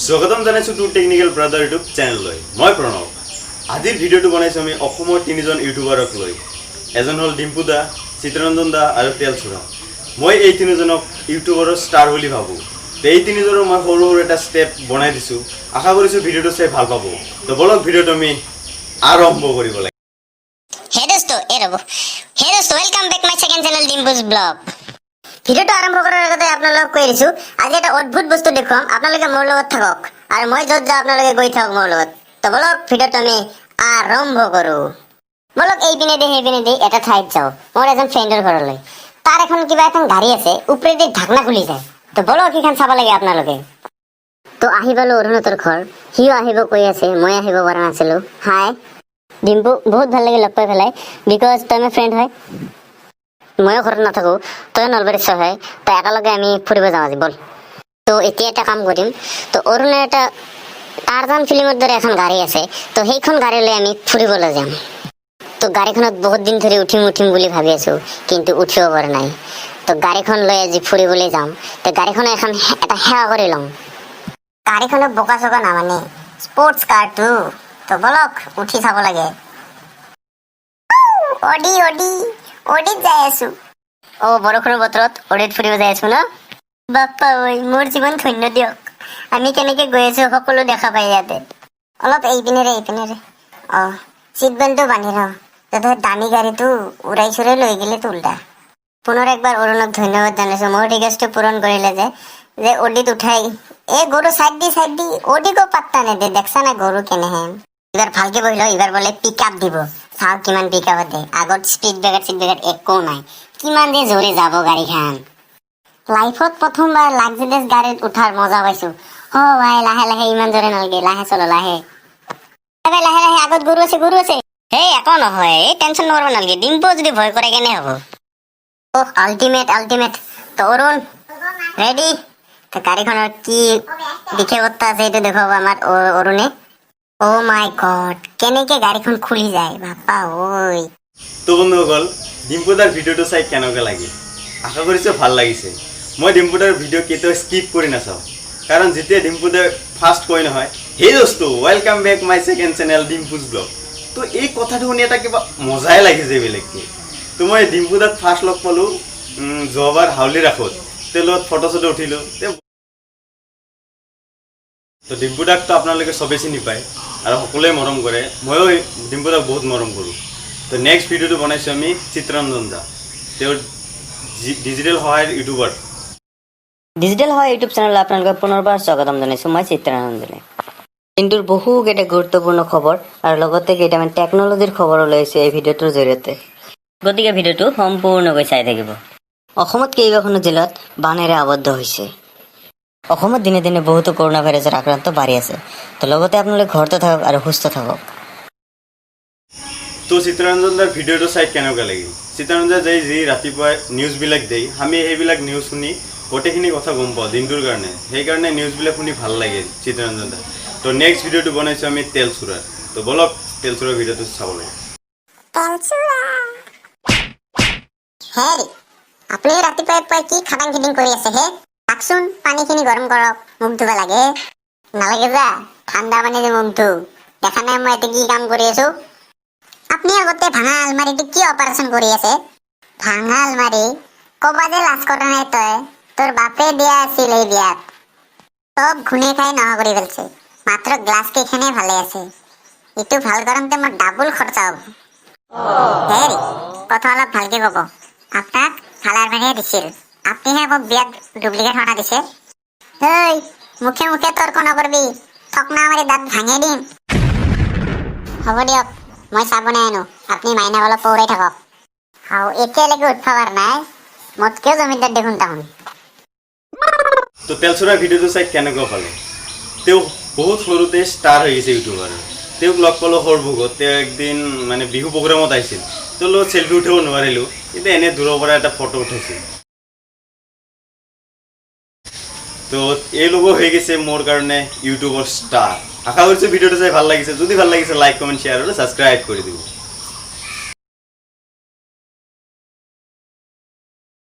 স্বাগতম জানাইছো two technical brother YouTube চেনেললৈ মই প্ৰণৱ আজিৰ ভিডিঅ'টো বনাইছো আমি অসমৰ তিনিজন ইউটিউবাৰক লৈ এজন হ'ল ডিম্পু দা চিত্ৰৰঞ্জন দা আৰু তেলচুৰা মই এই তিনিজনক ইউটিউবাৰৰ ষ্টাৰ বুলি ভাবো এই তিনিজনৰ মই সৰু সৰু এটা ষ্টেপ বনাই দিছো আশা কৰিছো ভিডিঅ'টো চাই ভাল পাব তো বলক ভিডিঅ'টো আমি আৰম্ভ কৰিব লাগে হে দোস্ত welcome back my second channel Dimpus blog ভিডিওটো আৰম্ভ কৰাৰ আগতে আপোনালোকক কৈ দিছো আজি এটা অদ্ভুত বস্তু দেখুৱাম আপোনালোকে মোৰ লগত থাকক আৰু মই য'ত যাওঁ আপোনালোকে গৈ থাকক মোৰ লগত তো বলক ভিডিওটো আমি আৰম্ভ কৰো বলক এই পিনে দি এটা ঠাইত যাওঁ মোৰ এজন ফ্ৰেণ্ডৰ ঘৰলৈ তাৰ এখন কিবা এখন গাড়ী আছে ওপৰেদি ঢাকনা খুলি যায় তো বলক এইখন চাব লাগে আপোনালোকে তো আহি পালো অৰুণতৰ ঘৰ সিও আহিব কৈ আছে মই আহিব পৰা নাছিলো হাই ডিম্পু বহুত ভাল লাগে লগ পাই পেলাই বিকজ তই মোৰ ফ্ৰেণ্ড হয় ময়ো ঘৰত নাথাকো তই নলবাৰীত হয় তো একেলগে আমি ফুৰিব যাওঁ আজি বল তো এতিয়া এটা কাম কৰিম তো অৰুণৰ এটা টাৰ্জান ফিল্মৰ দৰে এখন গাড়ী আছে তো সেইখন গাড়ী লৈ আমি ফুৰিবলৈ যাম তো গাড়ীখনত বহুত দিন ধৰি উঠিম বুলি ভাবি আছো কিন্তু উঠিব পৰা নাই তো গাড়ীখন লৈ আজি ফুৰিবলৈ যাম তো গাড়ীখন এখন এটা সেৱা কৰি ল'ম গাড়ীখনক বোকা চোকা নামানে স্পৰ্টছ কাৰটো তো বলক উঠি চাব লাগে অডিত যাই আছো বৰষুণৰ বতৰত অডিত ফুৰিব যাই আছো ন বাপ্পা ঐ মোৰ জীৱন ধন্য দিয়ক আমি কেনেকে গৈ আছো সকলো দেখা পাই ইয়াতে অলপ এই পিনেৰে চিট বেল্টটো বান্ধি লওঁ যাতে দামী গাড়ীটো উৰাই চুৰাই লৈ গেলে উল্টা পুনৰ একবাৰ অৰুণক ধন্যবাদ জনাইছো মোৰ ৰিকুৱেষ্টটো পূৰণ কৰিলে যে অডিত উঠাই গৰু চাইড দি অডিকো পাত্তা নেদে দেখছা না গৰু কেনেহে এবার ভালকে বহিল এবার বলে পিক আপ দিব চাও কিমান পিক আপ দে আগত স্পিড ব্ৰেকাৰ একো নাই কিমান যে জোৰে যাব গাড়ীখন লাইফত প্ৰথমবাৰ লাক্সাৰিয়াছ গাড়ীত উঠাৰ মজা পাইছো ভাই লাহে ইমান জোৰে নালাগে লাহে চলো লাহে আগত গৰু আছে হেই একো নহয় এই টেনচন নকৰিব নালাগে ডিম্পু যদি ভয় কৰে কেনে হ'ব আল্টিমেট তো অৰুণ ৰেডি তো গাড়ীখনৰ কি বিশেষত্ব আছে এইটো দেখুৱাব আমাৰ অৰুণে মাই গড কেনেকে গাড়ীখন খুলি যায় বাপা ঐ তো বন্ধুসকল ডিম্পুদাৰ ভিডিঅ'টো চাই কেনেকুৱা লাগিল আশা কৰিছোঁ ভাল লাগিছে মই ডিম্পুদাৰ ভিডিঅ' কেতিয়াও স্কিপ কৰি নাচাওঁ কাৰণ যেতিয়া ডিম্পুদাৰ ফাৰ্ষ্ট কয় নহয় হে দোস্ত welcome back my second channel Dimpu's blog তো এই কথাটো শুনি এটা কিবা মজাই লাগিছে বেলেগকৈ তো মই ডিম্পুদাক ফাৰ্ষ্ট লগ পালোঁ যোৱাবাৰ হাউলি ৰাসত তেওঁৰ লগত ফটো চটো উঠিলোঁ তো ডিম্পুদাকতো আপোনালোকে চবেই চিনি পায় আৰু সকলোৱে মৰম কৰে ময়ো ডিম্পুদাক বহুত মৰম কৰোঁ তো নেক্সট ভিডিঅ'টো বনাইছোঁ আমি চিত্ৰৰঞ্জন দা তেওঁৰ ডিজিটেল সহায়ৰ ইউটিউবাৰ ইউটিউব চেনেললৈ আপোনালোকক পুনৰবাৰ স্বাগতম জনাইছোঁ মই চিত্ৰৰঞ্জনে কিন্তু বহুকেইটা গুৰুত্বপূৰ্ণ খবৰ আৰু লগতে কেইটামান টেকন'লজিৰ খবৰো লৈছোঁ এই ভিডিঅ'টোৰ জৰিয়তে গতিকে ভিডিঅ'টো সম্পূৰ্ণকৈ চাই থাকিব অসমত কেইবাখনো জিলাত বানেৰে আবদ্ধ হৈছে অসমত দিনে দিনে বহুতো কৰোণা ভাইৰাছৰ আক্ৰান্ত বাঢ়ি আছে তো লগতে আপোনালোকে ঘৰতে থাকক আৰু সুস্থ থাকক তো চিত্ৰৰঞ্জন দাৰ ভিডিঅ'টো চাই কেনেকুৱা লাগিল চিত্ৰৰঞ্জন যি ৰাতিপুৱাই নিউজবিলাক দিয়ে আমি সেইবিলাক নিউজ শুনি গোটেইখিনি কথা গম পাওঁ দিনটোৰ কাৰণে সেইকাৰণে নিউজবিলাক শুনি ভাল লাগে চিত্ৰৰঞ্জন দা তো নেক্সট ভিডিঅ'টো বনাইছোঁ আমি তেলচুৰাৰ তো বলক তেলচুৰাৰ ভিডিঅ'টো চাব লাগে আপুনি ৰাতিপুৱাই কি খাটাং খিটিং কৰি আছে চাওকচোন পানীখিনি গৰম কৰক মুখ ধুব লাগে নালাগে যা ঠাণ্ডা পানী যে মুখ ধু দেখা নাই মই এতিয়া কি কাম কৰি আছো আপুনি আগতে ভাঙা আলমাৰিটো কি অপাৰেশ্যন কৰি আছে ভাঙা আলমাৰি ক'বা যে লাজ কৰা নাই তই তোৰ বাপে দিয়া আছিল এই বিয়াত চব ঘুনে খাই নোহোৱা কৰি পেলাইছে মাত্ৰ গ্লাছ কেইখনে ভালে আছে এইটো ভাল কৰোঁতে মোৰ ডাবল খৰচা হ'ব হেৰি কথা অলপ ভালকে ক'ব আপোনাক ভাল আলমাৰিহে দিছিল আপুনিহে মোক বিয়াত ডুপ্লিকেট হনা দিছে মুখে তৰ্ক নকৰিবি ঠকনা মাৰি দাঁত ভাঙি দিম হ'ব দিয়ক মই চাব নাই আনো আপুনি মাইনাক অলপ পৌৰাই থাকক এতিয়ালৈকে উঠিব পৰা নাই মোতকেও জমিদাৰ দেখোন তাহোন তো তেলচুৰাৰ ভিডিঅ'টো চাই কেনেকুৱা পালে তেওঁ বহুত সৰুতে ষ্টাৰ হৈ গৈছে ইউটিউবাৰ তেওঁক লগ পালোঁ সৰভোগত তেওঁ একদিন মানে বিহু প্ৰগ্ৰামত আহিছিল তেওঁৰ লগত চেল্ফি উঠিব নোৱাৰিলোঁ কিন্তু এনে দূৰৰ পৰা এটা ফটো উঠাইছিল তো এই লোগো হৈ গৈছে মোৰ কাৰণে ইউটিউবৰ ষ্টাৰ আশা কৰিছোঁ ভিডিঅ'টো চাই ভাল লাগিছে যদি ভাল লাগিছে লাইক কমেণ্ট শ্বেয়াৰ আৰু ছাবস্ক্ৰাইব কৰি দিব